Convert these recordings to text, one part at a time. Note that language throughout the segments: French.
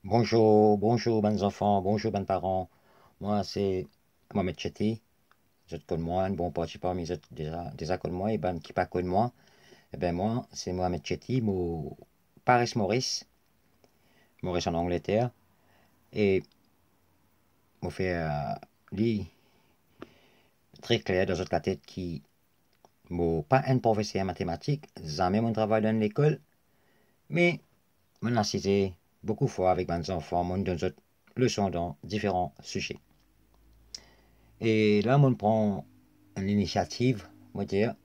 Bonjour, bonjour, bons enfants, bonjour, bons parents. Moi, c'est Mohamed Chetty. Vous êtes comme moi, un bon parti parmi vous êtes déjà comme moi, et ben, qui pas comme moi. Eh ben, moi, c'est Mohamed Chetty, mon Paris Maurice, Maurice en Angleterre. Et moi, fait lui très clair dans votre tête qui, moi, pas un professeur en mathématiques, jamais mon travail dans l'école, mais mon assisté beaucoup de fois avec mes enfants, mon donne d'autres leçons dans différents sujets. Et là, on prend l'initiative, on va dire,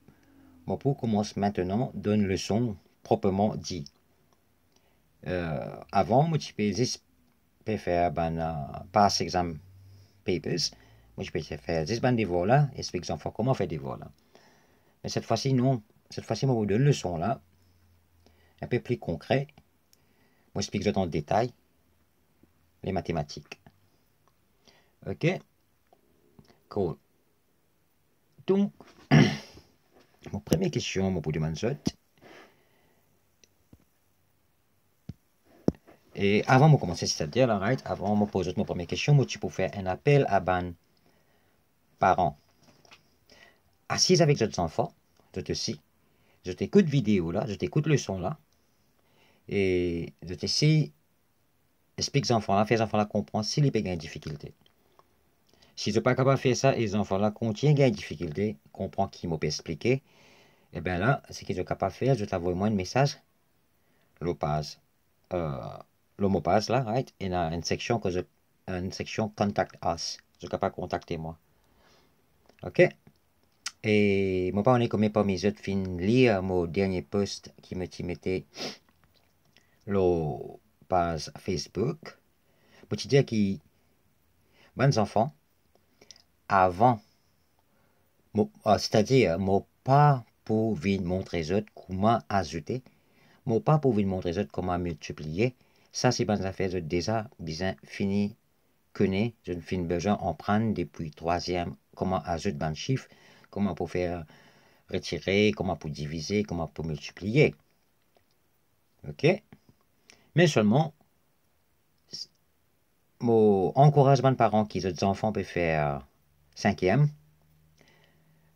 bon, pour commencer maintenant, donne une leçon proprement dit. Avant, moi, je peux faire ben, pass exam papers. Moi, je peux faire 10 bandes des vols là, explique aux enfants comment faire des vols là. Mais cette fois-ci, non. Cette fois-ci, moi, je vous donne une leçon là, un peu plus concret. Moi, j'explique en détail les mathématiques. OK? Cool. Donc, mon première question, moi, pour demander. Et avant de commencer, c'est-à-dire, là, right, avant de me poser ma première question, moi, tu peux faire un appel à ban parents. Assise avec d'autres enfants, je te suis, je t'écoute vidéo là, je t'écoute le son là, et je t'essaie, explique aux enfants là, fais les enfants là comprendre s'ils ont une difficulté. Si je ne suis pas capable de faire ça, et les enfants là continuent à une difficulté, comprendre qui m'a expliqué, et bien là, ce que je suis capable de faire, je t'envoie moi un message, le passe, euh, le mot passe là, right, et il y a une section Contact Us. Je suis capable de contacter moi. OK? Et mon parent est comme parmi les autres fin lire mon dernier post qui me mettait le page Facebook. Pour te dire que, bons enfants, avant, c'est-à-dire, mon pas pour venir montrer les autres comment ajouter, mon pas pour venir montrer les autres comment multiplier, ça c'est bonnes affaires, de déjà bien fini, connaît, je ne finis besoin en prendre depuis troisième, comment ajouter un chiffre, comment pour faire retirer, comment pour diviser, comment pour multiplier. OK? Mais seulement, mon encouragement de parents qui ont des enfants peuvent faire cinquième,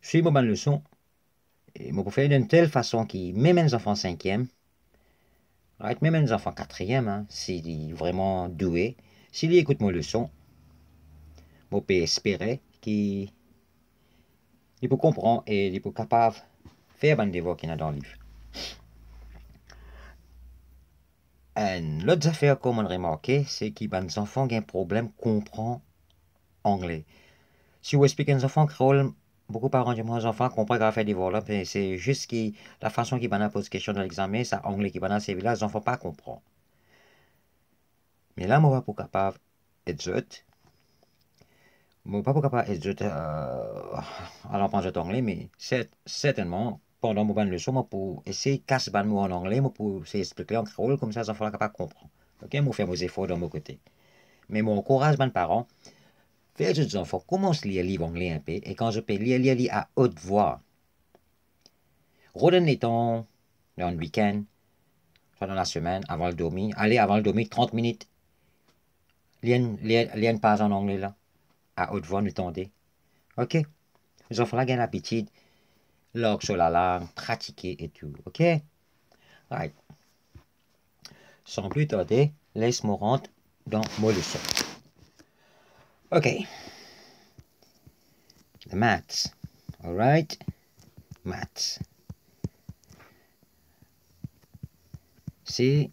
suis mon bonne leçon, et moi pour faire d'une telle façon que même les enfants cinquième, right, même les enfants quatrième, hein, s'ils sont vraiment doués, s'ils écoutent mon leçon, moi peux espérer qu'ils peuvent comprendre et ils peuvent capables de faire un devoir qu'il y a dans le livre. L'autre affaire qu'on m'a remarqué, c'est que les enfants ont un problème comprendre anglais. Si vous expliquez aux enfants créole, beaucoup de parents disent aux enfants comprennent qu'on faire des vols, c'est juste que la façon qu'ils vont poser question dans l'examen, c'est anglais qui va servir là, les enfants pas comprendre. Mais là, moi, pas capable d'être moi, pas capable d'être à l'apprendre anglais, mais certainement, pendant mon leçon, moi, pour essayer de casser le mot en anglais, moi, pour essayer d'expliquer en créole, comme ça, les enfants sont capables de comprendre. Ok, moi, faire mes efforts de mon côté. Mais mon encourage, mes parents, faire des enfants, commence à lire le livre anglais un peu, et quand je peux lire à haute voix, redonne les temps dans le week-end, soit dans la semaine, avant le dormir, allez, avant le dormir, 30 minutes, lire une page en anglais là, à haute voix, nous tendez. Ok? Les enfants là gagnent l'habitude, langue sur la langue, pratiquer et tout. Ok? Right. Sans plus tarder, laisse-moi rentrer dans mon leçon. Ok. The maths. Alright? Maths. C'est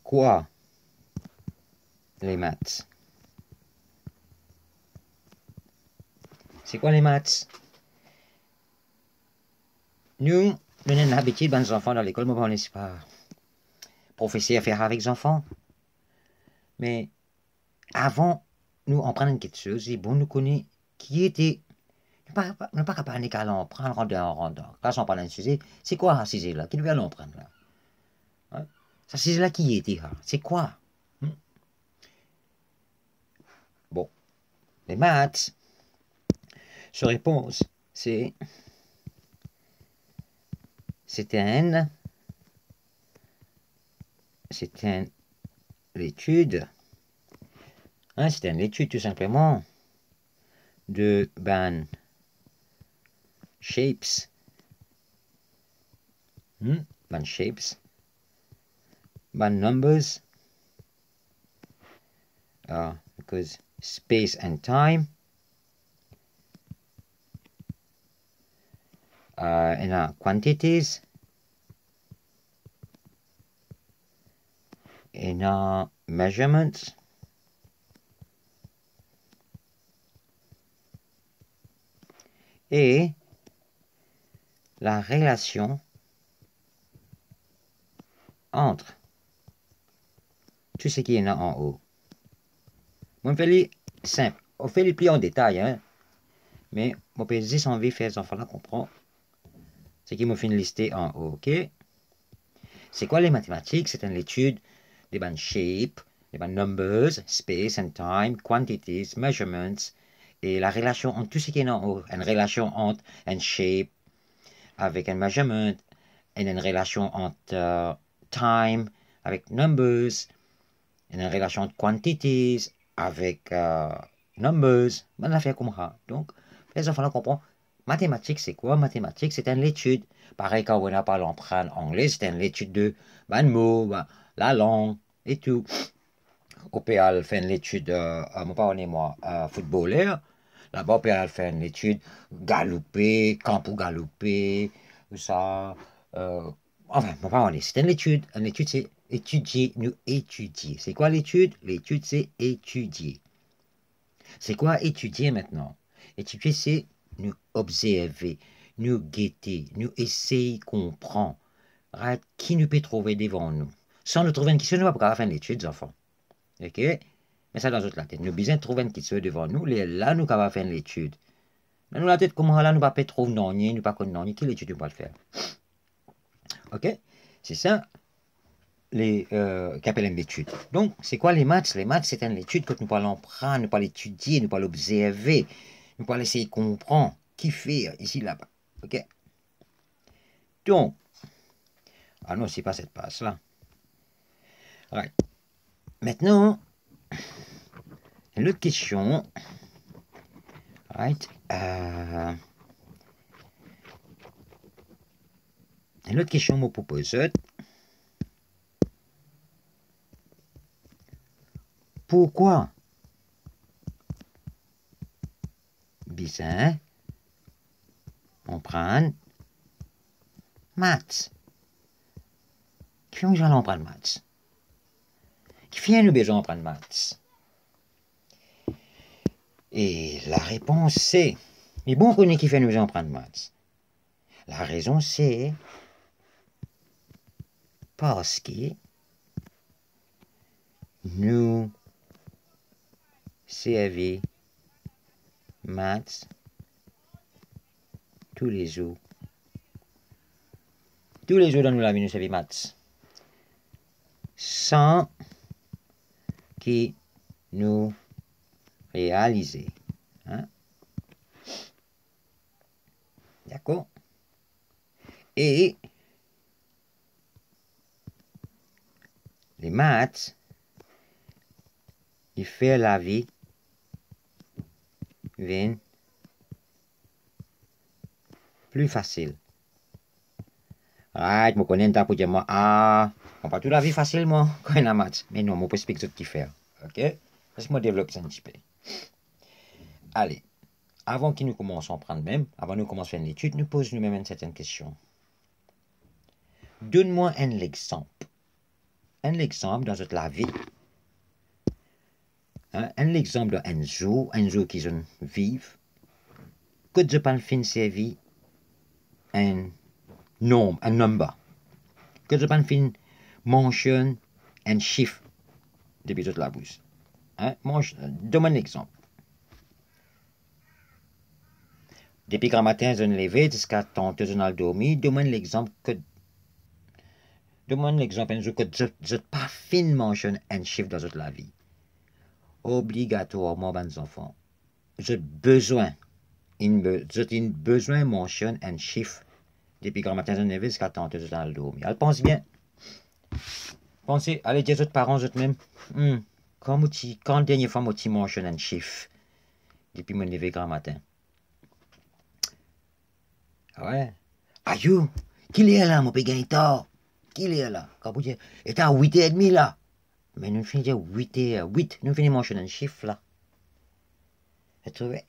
quoi les maths? C'est quoi les maths? Nous avons l'habitude, les enfants dans l'école, mais on n'est pas professeur à faire avec les enfants. Mais avant, nous en prenons quelque chose, et bon, nous connaissons qui était. Nous pas capable de en prendre en rendant. Quand on parle d'un sujet, c'est quoi ce sujet-là? Qui devait en prendre là? Hein? Ce sujet-là qui était? C'est quoi? Bon, les maths, se réponse, c'est un l'étude. Hein, c'était une étude tout simplement de ban shapes. Ban shapes. Ban numbers. Because space and time. In quantities. In measurements. Et la relation entre tout ce qui est là en haut. On fait les simple. On fait les plis en détail, hein. Mais on peut dire sans envie faire les enfants là comprendre ce qui me fait une liste en haut, ok? C'est quoi les mathématiques? C'est une étude des bandes shape, des bandes numbers, space and time, quantities, measurements, et la relation entre tout ce qui est en haut. Une relation entre un shape avec un measurement, et une relation entre time avec numbers, et une relation entre quantities avec numbers. On a fait comme ça. Donc, les enfants comprennent. Mathématiques, c'est quoi? Mathématiques, c'est une étude. Pareil, quand on a parlé en anglais, c'est une étude de mots, la langue et tout. Au PA, fait une étude, moi, footballeur. Là-bas, au PA, fait une étude galoper, camp pour galoper, ça. Enfin, mon parent, c'est une étude. Une étude, c'est étudier, nous étudier. C'est quoi l'étude? L'étude, c'est étudier. C'est quoi étudier maintenant? Étudier, c'est nous observer, nous guetter, nous essayer de comprendre. Right? Qui nous peut trouver devant nous? Sans nous trouver une question, nous ne pouvons pas faire l'étude, enfants. Ok? Mais ça dans toute la tête. Nous besoin de trouver une question devant nous. Là, nous pouvons faire l'étude. Mais nous, la tête, comment là, nous ne pouvons pas trouver non, nous ne pouvons pas non, quelle étude nous pouvons le faire? Ok? C'est ça qu'appelle l'étude. Donc, c'est quoi les maths? Les maths, c'est une étude que nous allons prendre, nous allons étudier, nous allons observer, nous allons essayer de comprendre qui fait ici, là-bas. Ok? Donc, ah non, c'est pas cette passe-là. Right. Maintenant, une autre question. Right. Une autre question me propose. Pourquoi bizarre on prend maths? Qui fait besoin d'en prendre maths? Qui fait nous besoin d'en prendre maths? Et la réponse c'est, mais bon, on connaît qui fait nous besoin d'en prendre maths. La raison c'est parce que nous servons maths tous les jours. Tous les jours dans la vie, nous servons maths. Sans que nous réaliser. Hein? D'accord? Et les maths, ils font la vie plus facile. Right, je connais un temps pour dire moi, on pas tout la vie facilement quand on a maths. Mais non, je peux expliquer ce qu'il fait. Ok? Laisse-moi développer ça un petit peu. Allez, avant que nous commençons à prendre même, avant de commencer à faire une étude, nous posons nous-mêmes une certaine question. Donne-moi un exemple. Un exemple dans la vie. Hein? Un exemple d'un jour qui je vive, que je peux fin servir un nombre, un number. Que je peux fin mention un chiffre depuis toute la bouche. Hein? Donne-moi un exemple. Depuis grand matin, je me levé jusqu'à temps que je n'ai dormi. Donne-moi l'exemple que je pas fin mention un chiffre dans toute la vie. Obligatoirement, mes enfants. J'ai besoin mentionne un chiffre depuis grand matin, je ne jusqu'à temps que je n'ai dormi. Elle pense bien. Pensez, allez dire autres parents, autres même. Quand la dernière fois, moi, tu mentionnes un chiffre, depuis mon lever grand matin. Ah ouais. Aïe, qui est là, mon pékin tard? Qui est là? Quand vous dites, il est à 8h30 là. Mais nous finissons dire 8h08, nous finissons mentionner un chiffre là. Vous trouvez?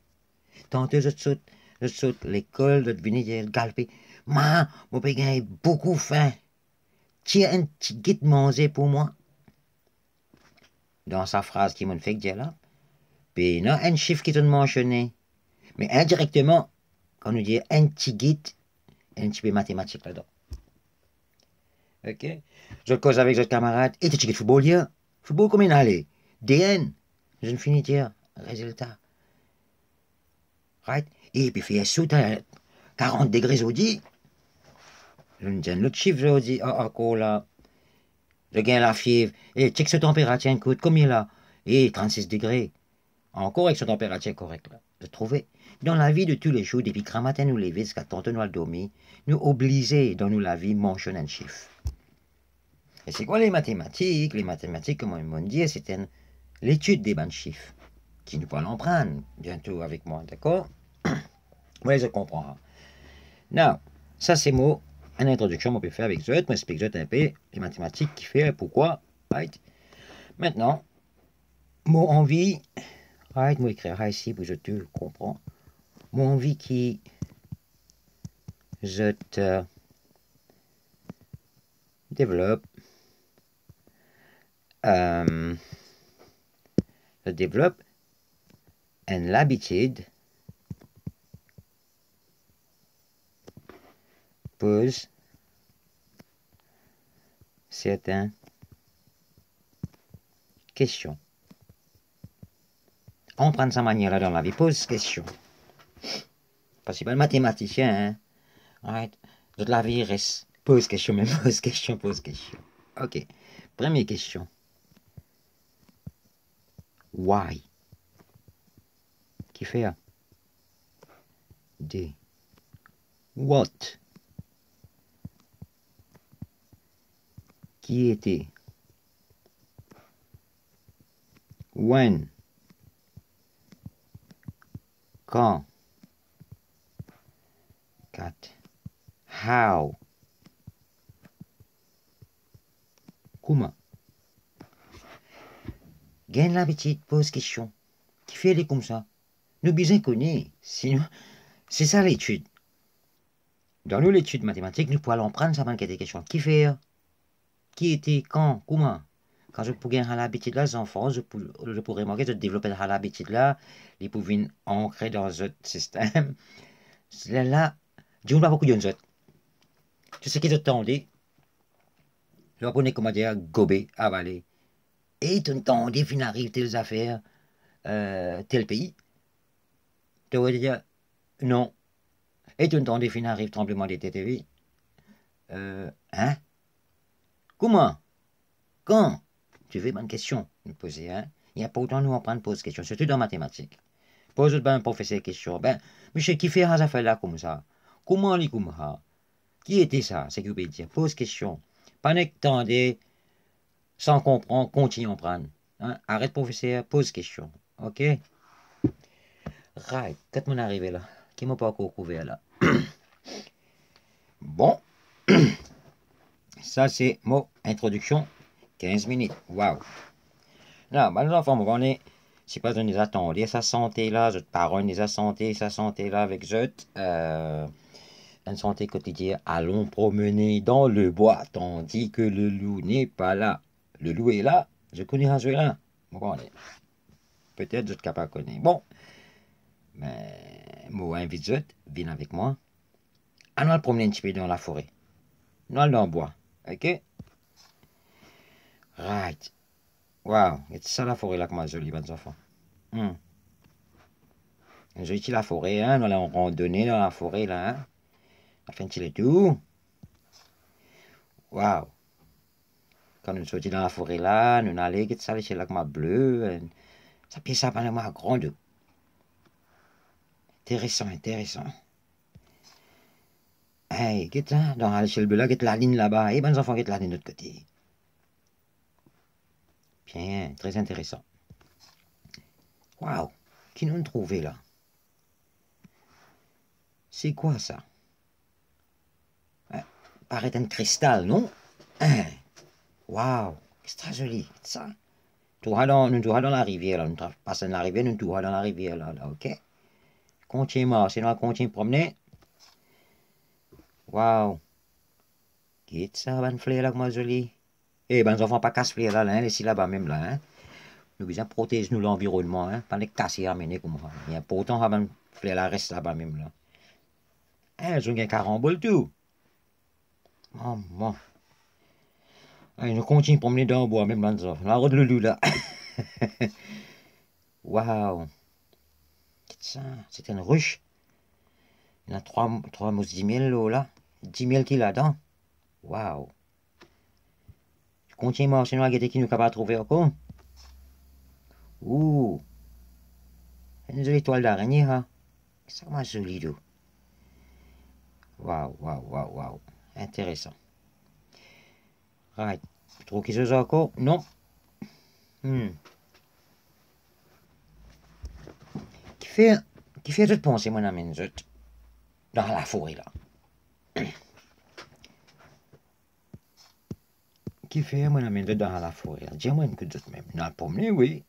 Tantôt, je saute l'école, je venir dire, galper. Mon pékin est beaucoup faim. Tu as un petit guide manger pour moi? Dans sa phrase qui m'a fait dire là. Puis, non, un chiffre qui te mentionné. Mais indirectement, quand on dit un petit guide, un petit peu mathématique là-dedans. Ok? Je cause avec d'autres camarades. Et tu guide football hier? Football, combien allait? DN. Je ne finis de dire. Résultat. Right? Et puis, fait un saut à 40 degrés aujourd'hui. Je me dis un autre chiffre, je dis, encore là. Je gagne la fièvre. Et check ce température, écoute, combien là? Et 36 degrés. Encore avec son température correcte là. Je trouvais. Dans la vie de tous les jours, depuis grand matin nous lever jusqu'à tantôt nous dormir, nous obligés dans nous la vie mentionner un chiffre. Et c'est quoi les mathématiques? Les mathématiques, comme on m'a dit, c'est l'étude des bancs de chiffres, qui nous allons prendre bientôt avec moi, d'accord? Oui, je comprends. Now, ça c'est moi, une introduction qu'on peut faire avec Zot, moi j'explique Zot un peu les mathématiques qui fait, pourquoi, right? Maintenant, moi envie, right, moi écrire ici pour que je te comprends. Moi envie qui je te développe je développe une habitude pose certaines questions. On prend sa manière là dans la vie, pose question. Parce que c'est pas le mathématicien, hein. Right. Toute la vie reste pose question, même pose question, pose question. Ok. Première question. Why? Qui fait A? D. What? Qui était? When? Quand? 4. How? Comment? Gagne l'habitude, pose question. Qui fait les comme ça? Nous bien connaître. Sinon, c'est ça l'étude. Dans nous, l'étude mathématique, nous pouvons prendre ça des questions. Qui fait? Qui était? Quand? Comment? Quand je pourrais avoir l'habitude là, les enfants, je pourrais manquer de développer l'habitude là, ils pouvaient ancrer dans un système. Là, je ne pas beaucoup de choses. Tu sais qu'ils attendent. Je vais prendre, comment dire, gober, avaler. Et tu entends, fin arrive telles affaires, tel pays. Tu vas dire, non. Et tu entends, fin arrive tremblement de TTV. Hein? Comment? Quand? Tu veux bonne question, me poser, hein? Il n'y a pas autant nous en prendre pose question, surtout dans mathématiques. Pose ben un professeur question. Ben, monsieur, qui fait ça fait là comme ça? Comment les comme ça? Qui était ça? C'est que vous pouvez dire. Pose question. Pas n'attendez, sans comprendre, continue à prendre. Hein? Arrête professeur, pose question. Ok? Right. Quand on est arrivé là, qui m'a pas encore couvert là? Bon, ça c'est mon introduction. 15 minutes. Waouh. Là, ben, les enfants, on est. Si pas on les attendait, sa santé là, je te parle, les sa santé là avec je une santé quotidienne, allons promener dans le bois, tandis que le loup n'est pas là. Le loup est là, je connais un jeu là. Bon, peut-être je ne capable de connaître. Bon, mais moi invite je, viens avec moi. Allons le promener un petit peu dans la forêt. Nous allons dans le bois, ok? Right. Wow, c'est ça la forêt là comme jolie, mes enfants. J'ai utilisé la forêt, hein, nous allons randonner dans la forêt là, hein. On fait un petit tour. Waouh! Quand nous sommes dans la forêt là, nous allons aller chez le lac bleu. Ça pied ça pendant moi grande. Intéressant, intéressant. Hey, qu'est-ce que dans l'échelle bleu là, qu'est-ce la ligne là-bas? Eh ben, les enfants, qu'est-ce la ligne de l'autre côté? Bien, très intéressant. Waouh, qui nous trouvé là? C'est quoi ça? Paraît un cristal, non? Hein? Waouh, extra joli, ça. Nous allons dans la rivière, là. Nous passons dans la rivière, nous allons dans la rivière, là, ok? Continue marcher, nous continue promener. Waouh. Qu'est-ce que ça, ben fleur là, comment joli? Eh ben, nous enfants pas casse fleur là, hein, laissez là-bas même là, hein? Nous besoin protéger nous l'environnement, hein? Pas les casser, amener comme ça. Il y a pourtant, ben fleur là reste là-bas même là. Hein, ils ont un carambole tout. Maman. Allez, nous continuons promener dans le bois, même là, la route de Loulou là. Waouh. Ça, c'est une ruche. Il y en a trois mousses 10 000 là. 10 000 qui là-dedans. Waouh. Je continue à marcher dans la guette qui nous capable de trouver encore. Ouh. Une jolie toile d'araignée, hein. C'est vraiment joli, d'eau. Waouh, waouh, waouh, waouh. Intéressant. Right. Tu trouves qu'il se encore? Non. Qui fait toute penser, mon ami, dans la forêt, là. Qui fait, mon ami, dans la forêt, là. Dis-moi une coup d'autre même. Dans le promener, oui.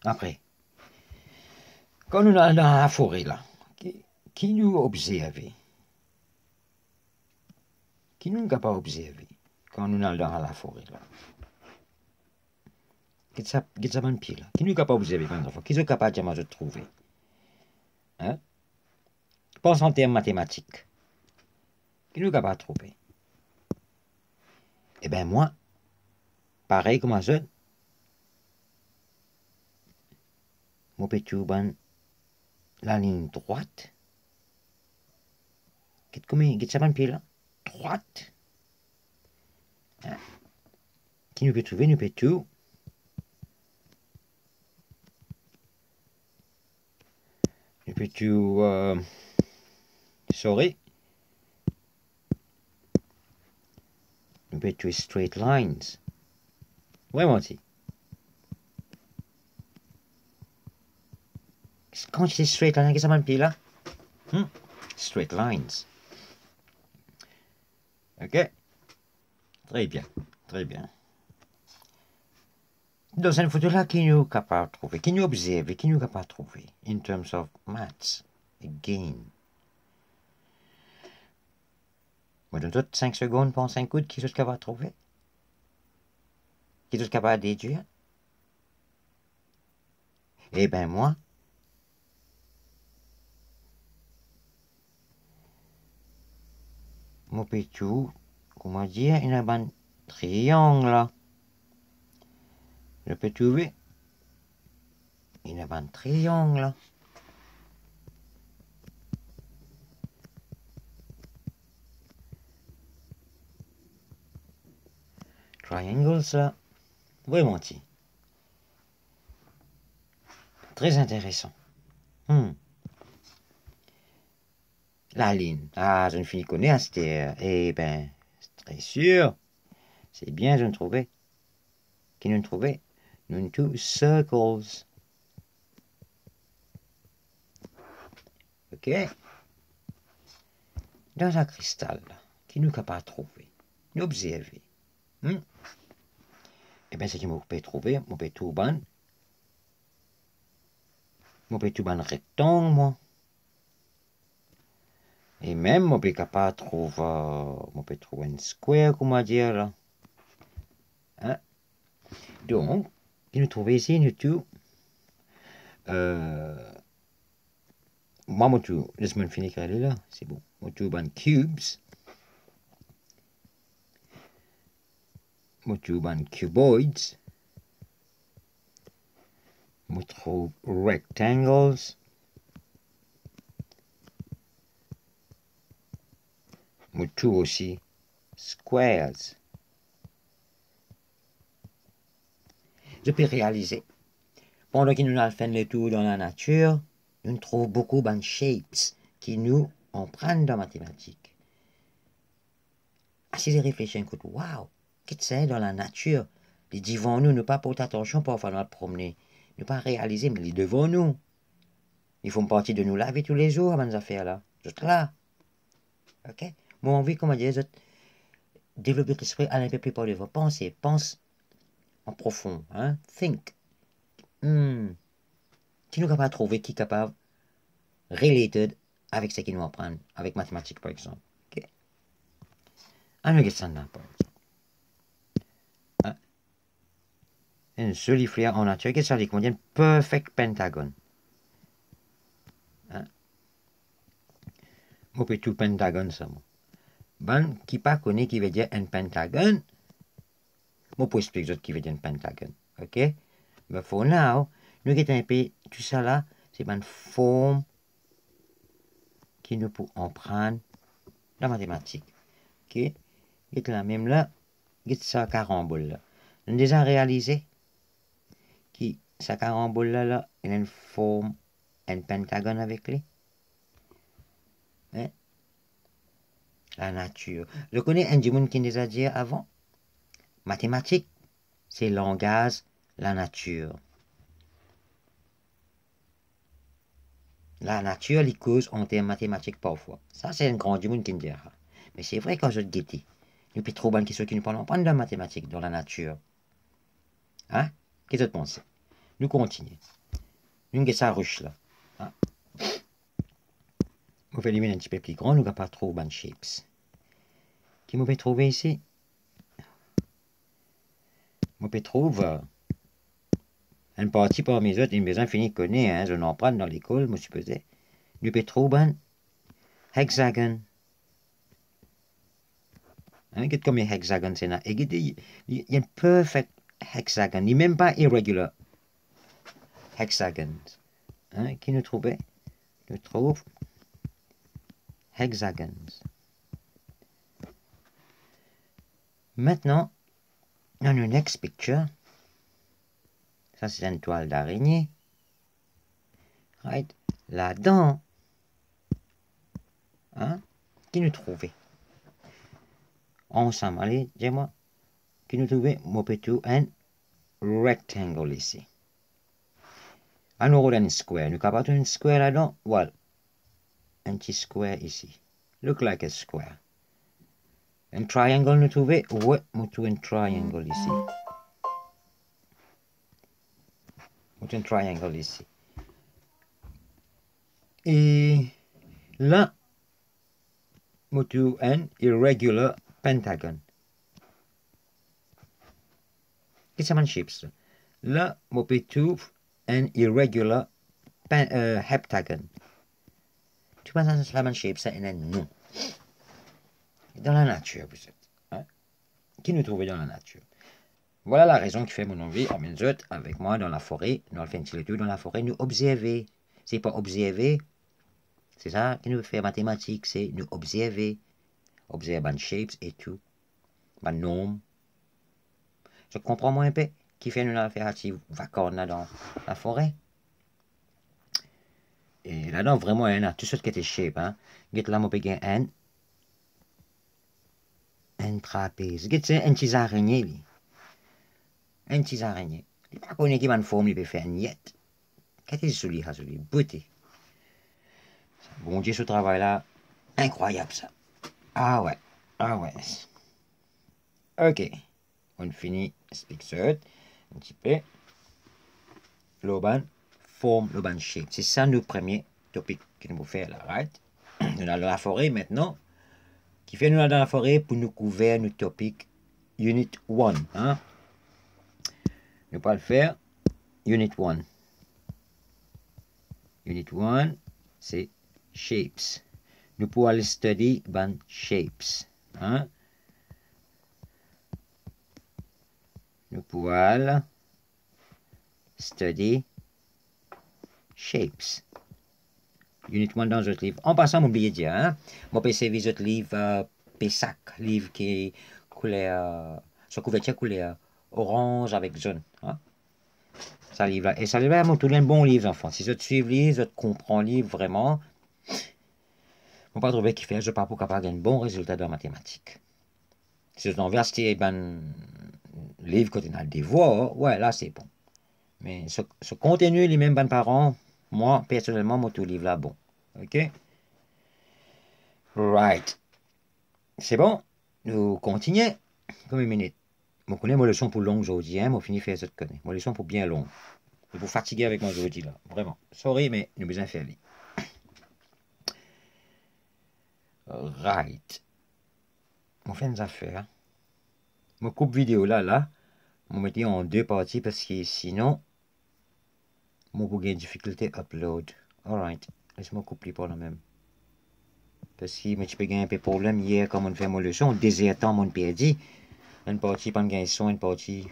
Après, quand nous sommes dans la forêt, là, qui nous observe? Qui nous est capable d'observer quand nous sommes dans la forêt, là? Qu'est-ce que ça va pied, là? Qui nous est capable d'observer, par exemple? Qui est capable de trouver? Hein? Pense en termes mathématiques. Qui nous est capable de trouver? Eh bien, moi, pareil comme un jeune, mon petit la ligne droite. Qu'est-ce que ça va pied, là? Droite. Hein? Qui nous peut trouver, nous peut tout. Nous peut tout, sorry. Nous peut tout straight lines. Ouais, mon petit. Quand je dis straight lines, qu'est-ce que ça pied, là? Straight lines. Ok? Très bien, très bien. Dans cette photo-là, qui nous est capable de trouver, qui nous observe, qui nous est capable de trouver, in terms of maths, again. Moi, je donne 5 secondes pour 5 coups, qui est capable de trouver? Qui est capable de déduire? Eh bien, moi, mon petit, comment dire, il y a un triangle là. Je peux trouver. Il y a un triangle là. Triangles là. Oui, mon petit. Très intéressant. La ligne. Ah, je ne finis connaître, c'était. Eh ben, c'est très sûr. C'est bien, je ne trouvais. Qui nous trouvait? Nous two circles. Ok? Dans un cristal, qui nous capable de trouver? Nous observer. Eh bien, c'est qui m'ont trouver, mon peut tout ban. Mon peut tout ban rectangle, moi. Et même, mon peut capable de trouver, mon peut trouver un square, comment dire, là. Hein? Donc, qui nous trouve ici, nous tout. Moi, mon tout, laisse-moi finir qu'elle est là, c'est bon. Mon tout ban cubes. Mon tout ban cuboids. Mon trouve rectangles. Mon tout aussi squares. Je peux réaliser. Pendant que nous avons fait le tour dans la nature, nous trouvons beaucoup de shapes qui nous empruntent dans la mathématiques. Si je réfléchis un coup, waouh, qu'est-ce que c'est dans la nature? Les devant nous, ne pas porter attention parfois dans le promener. Ne pas réaliser, mais les devant nous. Ils font partie de nous laver tous les jours, à mes affaires-là. Juste là. OK? Moi, envie, comment dire, développer l'esprit, aller un peu plus par devant. Pensez, pense en profond. Hein? Think. Qui nous capable de trouver, qui est capable related avec ce qu'ils nous apprennent, avec mathématiques, par exemple. OK? On regarde ça là, par exemple. Hein? Une seule fleur en nature, qu'est-ce que ça dit? Comment dire? Perfect pentagon. Hein? Moi, peux tout pentagone, ça, moi. Bon, qui pas connaît qui veut dire un pentagone, moi, peux expliquer ce qui veut dire un pentagone. OK? Mais for now, nous avons un peu, tout ça là, c'est une forme qui nous peut en prendre la mathématique. OK? Et là, même là, il ça carambole là. On a déjà réalisé que ça carambole là, il a une forme, un pentagone avec lui. Hein? La nature. Je connais un du monde qui nous a dit avant, mathématiques, c'est le langage, la nature. La nature, les causes en termes mathématiques parfois. Ça, c'est un grand du monde qui me dira. Mais c'est vrai quand je te guette. Nous peut trop bonne question qui nous parlons pas de la mathématique dans la nature. Hein? Qu'est-ce que tu penses? Nous continuons. Nous avons ça ruche là. Hein? On va éliminer un petit peu plus grand, nous n'avons pas trop bonnes shapes. Qui m'avait trouvé ici? On peut trouver une partie parmi les autres, une maison finie connaît, hein, je n'en prends dans l'école, moi supposé. Nous peut trouver un hexagone. Hein, comme un hexagone, c'est là. Et il y a un perfect hexagone, il n'est même pas irregular hexagons. Hein, qui nous trouvait? Nous trouve hexagons. Maintenant, dans le next picture, ça c'est une toile d'araignée. Right? Là-dedans, hein, qui nous trouvait? Ensemble, allez, dis-moi, qui nous trouvait? Moi, plutôt un rectangle ici. Alors, on a un square. Nous avons un square là-dedans? Well, un petit square ici. Look like a square. Un triangle nous trouvait? Ouais, nous trouvons un triangle ici. Nous trouvons un triangle ici. Et là, nous trouvons un irregular pentagon. Qu'est-ce que ça shapes? Là, nous trouvons un irregular heptagon. Tu penses que c'est la même shape, ça, et non. Dans la nature, vous êtes. Hein? Qui nous trouve dans la nature? Voilà la raison qui fait mon envie, à mes autres, avec moi dans la forêt, dans le tout dans la forêt, nous observer. C'est pas observer, c'est ça qui nous fait mathématiques, c'est nous observer. Observer les shapes et tout, les normes. Je comprends moi un peu qui fait nous faire active vacances dans la forêt. Et là-dedans, vraiment, il y a tout ce qui était shape. Hein. Get là, moi, j'ai un trapèze. Get un petit araignée. Un petit araignée. Il n'y a pas qu'on qui va une forme, il peut faire une yette. Qu'est-ce que c'est ça, celui beauté. Bon Dieu, ce travail-là, incroyable ça. Ah ouais, ah ouais. Ok, on finit ce pixel. Un petit peu. L'urban forme, l'urban shape. C'est ça le premier topic que nous faire là, right? Nous allons dans la forêt maintenant. Qui fait nous dans la forêt pour nous couvrir nos topic Unit 1. Hein? Nous pas le faire. Unit 1. Unit 1, c'est shapes. Nous pouvons aller study ban shapes. Hein? Nous pouvons aller study shapes. Unit 1 dans votre livre. En passant, m'oubliez de dire, hein? Moi, peux servir votre livre Pessac, livre qui est couleur, sur couverture couleur orange avec jaune. Hein? Ça livre là. Et ça livre là, moi, tout un bon livre, enfant. Si je te suis le livre, je te comprends le livre vraiment. Je ne pas trouver qu'il fait, je ne pas pour capable un bon résultat dans mathématiques. Si je t'enverse, ben, livre quand on a le devoir, ouais, là c'est bon. Mais ce contenu, les mêmes bonnes parents, moi, personnellement, mon tout livre là, bon. OK? Right. C'est bon? Nous continuons. Combien de minutes? Je connais ma leçon pour long aujourd'hui, hein? Je finis de faire cette connerie. Ma leçon pour bien long. Je vous fatiguer avec moi aujourd'hui là. Vraiment. Sorry, mais nous besoin faire les. Right. On fait une affaire. Mon coupe vidéo là, on mettre en deux parties parce que sinon, mon pour une difficulté upload. Alright. Laisse-moi couper par la même. Parce que moi, tu peux gagner un peu de problème hier quand on fait mon leçon, désertant mon perdu. Une partie pas gagner son, une partie.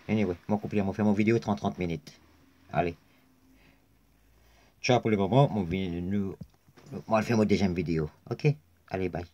Anyway, mon couple, on fait mon vidéo 30 minutes. Allez. Ciao pour le moment, moi, je vais faire mon deuxième vidéo. Ok? Allez, bye.